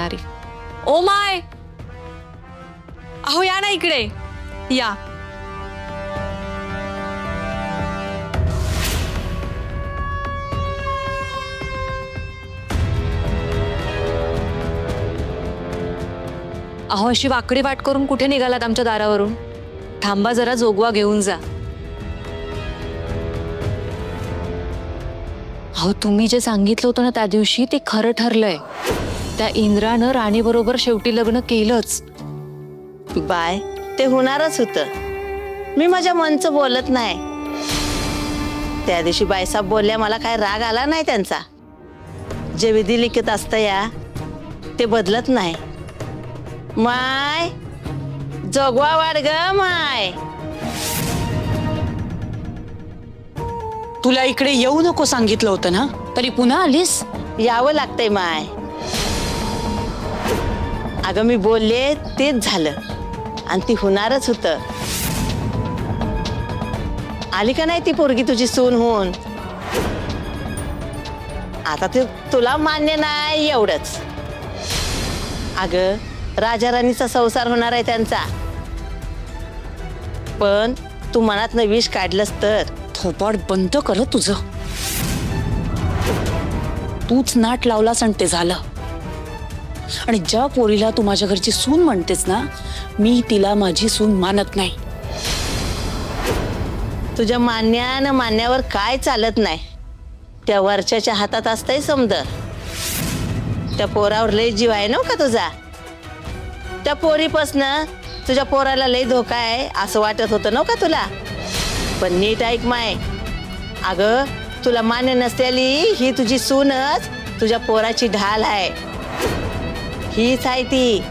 येणारी. Oh my, अहो या ना इकडे या. अहो अशी वाकडी वाट करून कुठे निघालात आमच्या दारावरून? थांबा जरा, जोगवा घेऊन जा. अहो तुम्ही जे सांगितलं होतं ना त्या दिवशी ते खरं ठरलंय. त्या इंद्रानं राणी बरोबर शेवटी लग्न केलंच. बाय, ते होणारच होतं. मी माझ्या मनचं बोलत नाही. त्या दिवशी बाईसाहेब बोलल्या, मला काय राग आला नाही त्यांचा. जे विधी लिखित असतं या ते बदलत नाही. माय जोगवा वाढ ग माय. तुला इकडे येऊ नको सांगितलं होतं ना, तरी पुन्हा आलीस? यावं लागतंय माय. अगं मी बोलले तेच झालं आणि ती होणारच होतं. आली का नाही ती पोरगी तुझी सून होऊन? आता ते तुला मान्य नाही एवढंच. अगं राजा राणीचा संसार होणार आहे त्यांचा. पण तू मनात विष काढलंस तर. थोपाड बंद कर तुझं. तूच नाट लावलास आणि ते झालं. आणि ज्या पोरीला तू माझ्या घरची सून म्हणतेस ना, मी तिला माझी सून मानत नाही. तुझ्या मान्यावर काय चालत नाही. त्या वरच्याच्या हातात असतंय समज. त्या पोरावर लय जीव आहे ना का तुझा. त्या पोरीपासनं तुझ्या पोराला लय धोका आहे असं वाटत होतं ना का तुला. पण नीट ऐक माय, अगं तुला मान्य नसलेली ही तुझी सूनच तुझ्या पोराची ढाल आहे. हीच आहे ती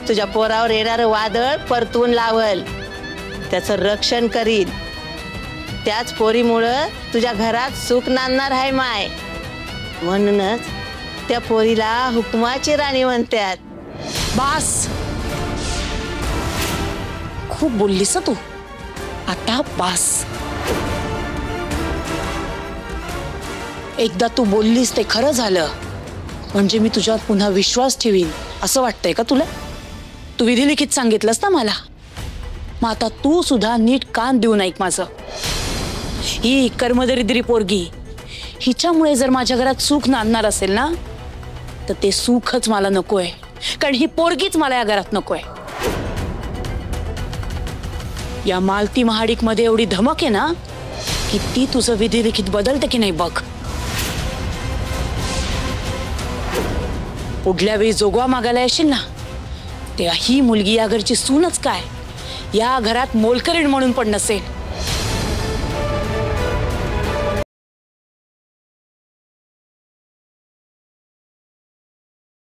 तुझ्या पोरावर येणारं वादळ परतून लावल, त्याचं रक्षण करील. त्याच पोरीमुळं तुझ्या घरात सुख नांदणार आहे माय. म्हणूनच त्या पोरीला हुकमाची राणी म्हणतात. बास, खूप बोललीस तू. आता बास. एकदा तू बोललीस ते खरं झालं म्हणजे मी तुझ्यावर पुन्हा विश्वास ठेवीन असं वाटतंय का तुला? तू विधी लिखित सांगितलंस ना मला. मग आता तू सुद्धा नीट कान देऊन ऐक माझं. ही कर्मदरिद्री पोरगी, हिच्यामुळे जर माझ्या घरात सुख नांदणार असेल ना, तर ते सुखच मला नकोय. कारण ही पोरगीच मला या घरात नकोय. या मालती महाडिक मध्ये एवढी धमक आहे ना की ती तुझं विधी लिखित बदलते की नाही बघ. पुढल्या वेळी जोगवा मागायला येशील ना, तेव्हा ही मुलगी या घरची सूनच काय, या घरात मोलकरीण म्हणून पण नसेल.